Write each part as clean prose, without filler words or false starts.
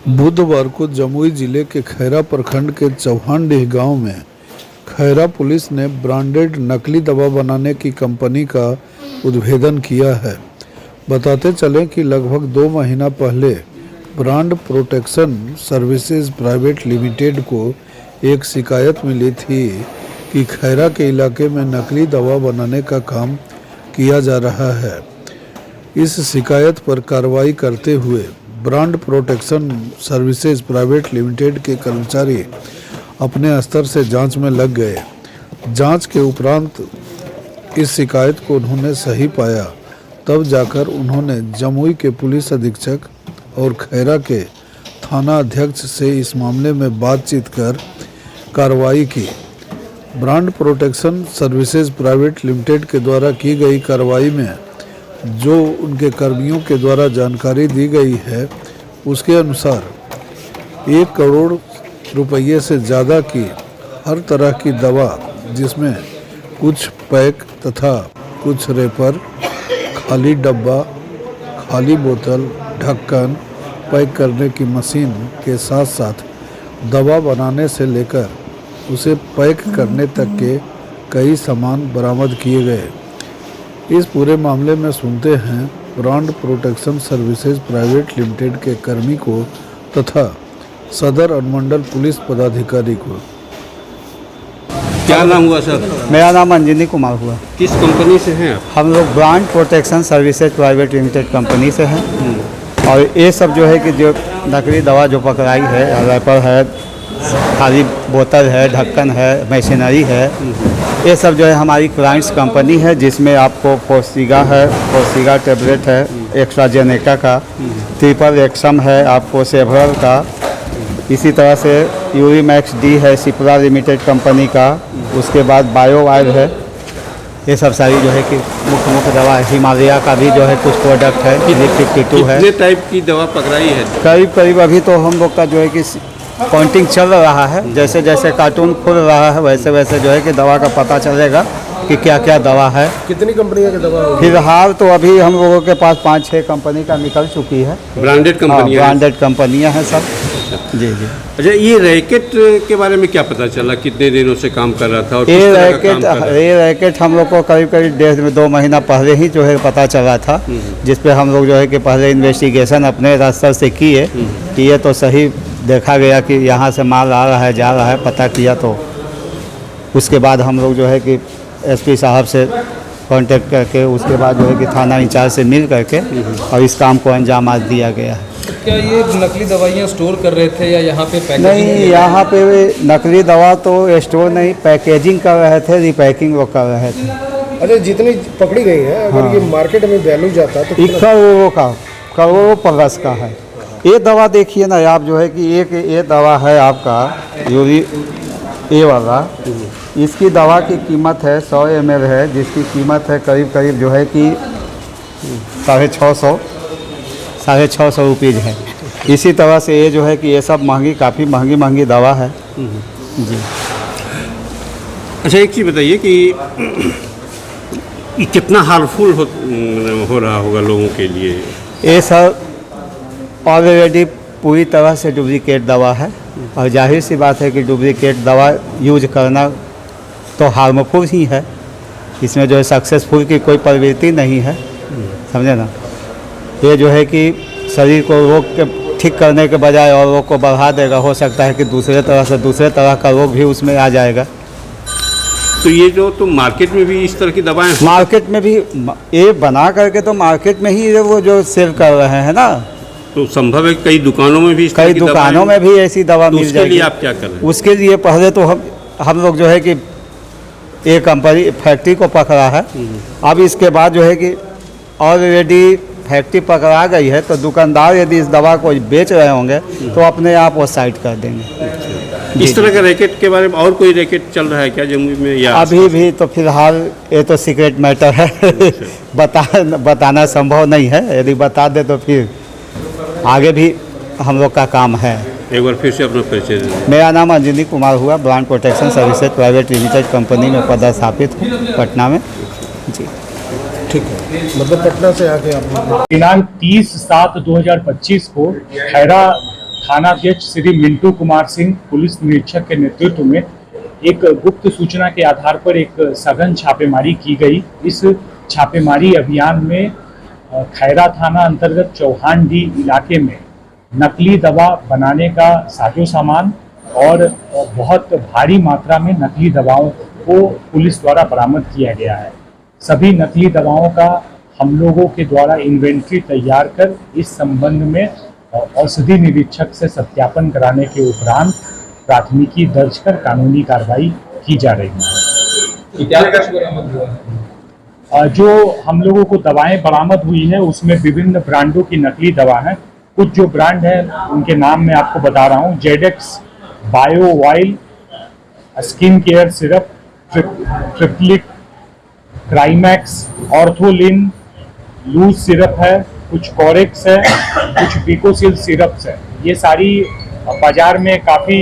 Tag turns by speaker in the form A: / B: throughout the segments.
A: बुधवार को जमुई जिले के खैरा प्रखंड के चौहानडीह गांव में खैरा पुलिस ने ब्रांडेड नकली दवा बनाने की कंपनी का उद्भेदन किया है। बताते चले कि लगभग 2 महीना पहले brand protection services private limited को एक शिकायत मिली थी कि खैरा के इलाके में नकली दवा बनाने का काम किया जा रहा है। इस शिकायत पर कार्रवाई करते हुए brand protection services private limited के कर्मचारी अपने स्तर से जांच में लग गए। जांच के उपरांत इस शिकायत को उन्होंने सही पाया, तब जाकर उन्होंने जमुई के पुलिस अधीक्षक और खैरा के थाना अध्यक्ष से इस मामले में बातचीत कर कार्रवाई की। Brand protection services private limited के द्वारा की गई कार्रवाई में जो उनके कर्मियों के द्वारा जानकारी दी गई है, उसके अनुसार 1 करोड़ रुपये से ज़्यादा की हर तरह की दवा, जिसमें कुछ पैक तथा कुछ रेपर, खाली डब्बा, खाली बोतल, ढक्कन, पैक करने की मशीन के साथ साथ दवा बनाने से लेकर उसे पैक करने तक के कई सामान बरामद किए गए। इस पूरे मामले में सुनते हैं brand protection services private limited के कर्मी को तथा सदर अनुमंडल पुलिस पदाधिकारी को।
B: क्या नाम हुआ सर?
C: मेरा नाम अंजनी कुमार हुआ।
B: किस कंपनी से हैं आप?
C: हम लोग brand protection services private limited company से हैं। और ये सब जो है कि जो नकली दवा जो पकड़ाई है, रैपर है, खाली बोतल है, ढक्कन है, मशीनरी है, ये सब जो है हमारी क्लाइंट्स कंपनी है, जिसमें आपको फोर्सिगा है, फोर्सिगा टेबलेट है, एक्स्ट्राजेनेका का, ट्रिपल एक्सम है, आपको सेवरल का, इसी तरह से यूरिमैक्स डी है सिप्रा लिमिटेड कंपनी का, उसके बाद बायो ऑयल है। ये सब सारी जो है कि मुख्य दवा है। हिमालय का भी जो है कुछ प्रोडक्ट है, Philip-52 है।
B: कितने टाइप की दवा पकड़ाई है?
C: करीब अभी तो हम लोग का जो है कि काउंटिंग चल रहा है। जैसे जैसे कार्टून खुल रहा है वैसे वैसे जो है कि दवा का पता चलेगा कि क्या क्या दवा है।
D: कितनी कंपनियों की दवा होगी?
C: फिलहाल तो अभी हम लोगों के पास 5-6 कंपनी का निकल चुकी है।
B: ब्रांडेड कंपनियां?
C: ब्रांडेड कंपनियां हैं सब। जी।
B: अच्छा, ये रैकेट के बारे में क्या पता चला? कितने दिनों से काम कर रहा था और
C: ये
B: किस तरह का काम कर रहा था?
C: रैकेट हम लोग को करीब 1.5-2 महीना पहले ही जो है पता चला था, जिस पे हम लोग जो है कि पहले इन्वेस्टिगेशन अपने स्तर से किए कि ये तो सही देखा गया कि यहाँ से माल आ रहा है, जा रहा है, पता किया। तो उसके बाद हम लोग जो है कि एसपी साहब से कांटेक्ट करके उसके बाद जो है कि थाना इंचार्ज से मिल करके और इस काम को अंजाम आज दिया गया है।
D: क्या ये नकली दवाइयाँ स्टोर कर रहे थे या यहाँ पे पैकेजिंग?
C: नहीं, यहाँ पे नकली दवा तो स्टोर नहीं, पैकेजिंग कर रहे थे, रिपैकिंग वो कर रहे थे।
D: अच्छा, जितनी पकड़ी गई है, अगर ये मार्केट में वैल्यू जाता तो
C: करोड़ों प्लस का है। ये दवा देखिए ना आप, जो है कि एक ये दवा है आपका ये वाला, इसकी दवा की कीमत है 100 ml है, जिसकी कीमत है करीब जो है कि 650 रुपीज़ है। इसी तरह से ये जो है कि ये सब काफ़ी महंगी दवा है। जी।
B: अच्छा, एक चीज़ बताइए कि ये कितना हार्मफुल हो रहा होगा लोगों के लिए?
C: ये सब ऑलरेडी पूरी तरह से डुप्लीकेट दवा है, और जाहिर सी बात है कि डुप्लीकेट दवा यूज करना तो हार्मफुल ही है। इसमें जो है सक्सेसफुल की कोई प्रवृत्ति नहीं है, समझे ना। ये जो है कि शरीर को रोग के ठीक करने के बजाय और रोग को बढ़ा देगा। हो सकता है कि दूसरे तरह का रोग भी उसमें आ जाएगा।
B: तो ये जो तो मार्केट में भी इस तरह की दवाएं
C: मार्केट में भी ये बना करके तो मार्केट में ही वो जो सेल कर रहे हैं ना,
B: तो संभव है कई दुकानों में भी
C: कई दुकानों में भी ऐसी दवा मिल जाएगी।
B: उसके लिए आप क्या कर रहे हैं?
C: उसके लिए पहले तो हम लोग जो है कि एक कंपनी फैक्ट्री को पकड़ा है। अब इसके बाद जो है कि ऑलरेडी फैक्ट्री पकड़ा गई है, तो दुकानदार यदि इस दवा को बेच रहे होंगे तो अपने आप वो साइड कर देंगे।
B: इस तरह का रैकेट के बारे में और कोई रैकेट चल रहा है क्या जमुई में? या
C: अभी भी तो फिलहाल ये तो सीक्रेट मैटर है, बताना संभव नहीं है। यदि बता दे तो फिर आगे भी हम लोग का काम है।
B: एक बार फिर से अपना परिचय दें।
C: मेरा नाम अंजनी कुमार हुआ, brand protection services private limited company में पदस्थापित हूँ, पटना में। जी,
D: ठीक है, मतलब पटना से आके आप
E: दिनांक 30/7/2025 को खैरा थानाध्यक्ष श्री मिंटू कुमार सिंह पुलिस निरीक्षक के नेतृत्व में एक गुप्त सूचना के आधार पर एक सघन छापेमारी की गई। इस छापेमारी अभियान में खैरा थाना अंतर्गत चौहानडी इलाके में नकली दवा बनाने का साजो सामान और बहुत भारी मात्रा में नकली दवाओं को पुलिस द्वारा बरामद किया गया है। सभी नकली दवाओं का हम लोगों के द्वारा इन्वेंट्री तैयार कर इस संबंध में औषधि निरीक्षक से सत्यापन कराने के उपरांत प्राथमिकी दर्ज कर कानूनी कार्रवाई की जा रही है। जो हम लोगों को दवाएं बरामद हुई है उसमें विभिन्न ब्रांडों की नकली दवा है। कुछ जो ब्रांड है उनके नाम मैं आपको बता रहा हूँ। Zedex bio oil, skin care syrup, ट्रिप्लिक, क्राइमैक्स, ऑर्थोलिन, लूज सिरप है, कुछ कॉरेक्स है, कुछ बिकोसिल सिरप्स है। ये सारी बाजार में काफ़ी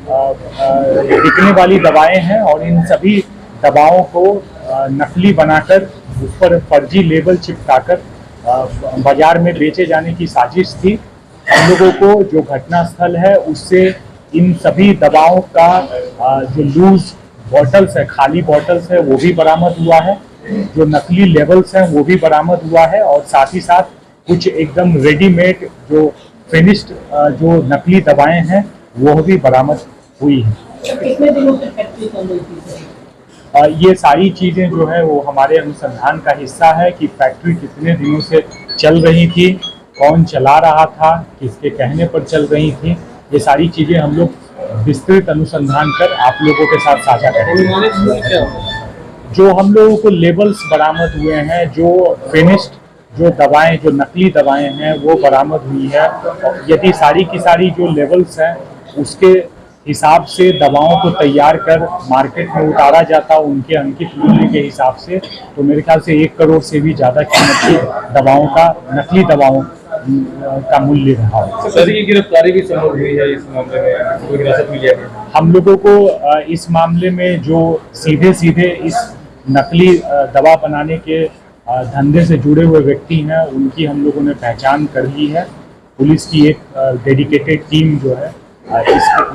E: बिकने वाली दवाएं हैं और इन सभी दवाओं को नकली बनाकर उस पर फर्जी लेबल चिपकाकर बाजार में बेचे जाने की साजिश थी। हम लोगों को जो घटनास्थल है उससे इन सभी दवाओं का जो लूज बॉटल्स है, खाली बॉटल्स है, वो भी बरामद हुआ है। जो नकली लेबल्स हैं वो भी बरामद हुआ है और साथ ही साथ कुछ एकदम रेडीमेड जो फिनिश्ड जो नकली दवाएं हैं वो भी बरामद हुई हैं।
F: कितने दिनों से फैक्ट्री बंद हुई थी?
E: ये सारी चीज़ें जो है वो हमारे अनुसंधान का हिस्सा है कि फैक्ट्री कितने दिनों से चल रही थी, कौन चला रहा था, किसके कहने पर चल रही थी। ये सारी चीज़ें हम लोग विस्तृत अनुसंधान कर आप लोगों के साथ साझा करेंगे। जो हम लोगों को लेबल्स बरामद हुए हैं, जो फिनिश्ड जो दवाएं, जो नकली दवाएं हैं वो बरामद हुई है। यदि सारी की सारी जो लेबल्स हैं उसके हिसाब से दवाओं को तैयार कर मार्केट में उतारा जाता उनके अंकित मूल्य के हिसाब से, तो मेरे ख्याल से 1 करोड़ से भी ज़्यादा कीमत की दवाओं का, नकली दवाओं का मूल्य रहा है।
G: सर की गिरफ्तारी भी संभव हुई है इस मामले में, कोई हिरासत मिली है?
E: हम लोगों को इस मामले में जो सीधे इस नकली दवा बनाने के धंधे से जुड़े हुए व्यक्ति हैं उनकी हम लोगों ने पहचान कर ली है। पुलिस की एक डेडिकेटेड टीम जो है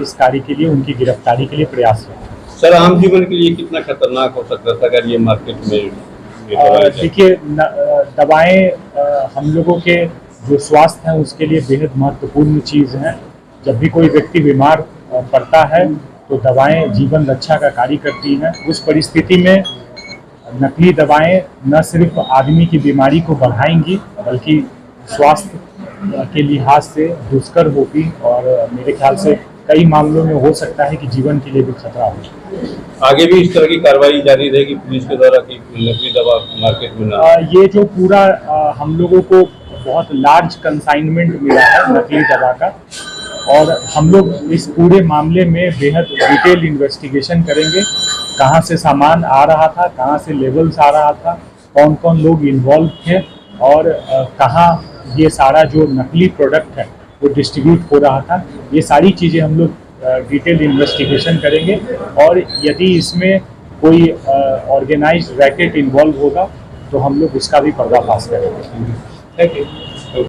E: इस कार्य के लिए, उनकी गिरफ्तारी के लिए प्रयास है।
B: सर, आम जीवन के लिए कितना खतरनाक हो सकता था अगर ये मार्केट में?
E: देखिए, दवाएं हम लोगों के जो स्वास्थ्य है उसके लिए बेहद महत्वपूर्ण चीज़ है। जब भी कोई व्यक्ति बीमार पड़ता है तो दवाएं जीवन रक्षा का कार्य करती हैं। उस परिस्थिति में नकली दवाएं न सिर्फ आदमी की बीमारी को बढ़ाएंगी बल्कि स्वास्थ्य के लिहाज से दुष्कर होगी और मेरे ख्याल से कई मामलों में हो सकता है कि जीवन के लिए भी खतरा हो।
B: आगे भी इस तरह की कार्रवाई जारी रहेगी पुलिस के द्वारा कि नकली दवा मार्केट में ना? ये
E: जो पूरा हम लोगों को बहुत लार्ज कंसाइनमेंट मिला है नकली दवा का और हम लोग इस पूरे मामले में बेहद डिटेल इन्वेस्टिगेशन करेंगे। कहाँ से सामान आ रहा था, कहाँ से लेबल्स आ रहा था, कौन कौन लोग इन्वॉल्व थे और कहाँ ये सारा जो नकली प्रोडक्ट है वो डिस्ट्रीब्यूट हो रहा था। ये सारी चीज़ें हम लोग डिटेल इन्वेस्टिगेशन करेंगे और यदि इसमें कोई ऑर्गेनाइज्ड रैकेट इन्वॉल्व होगा तो हम लोग उसका भी पर्दाफाश करेंगे।
G: Thank you.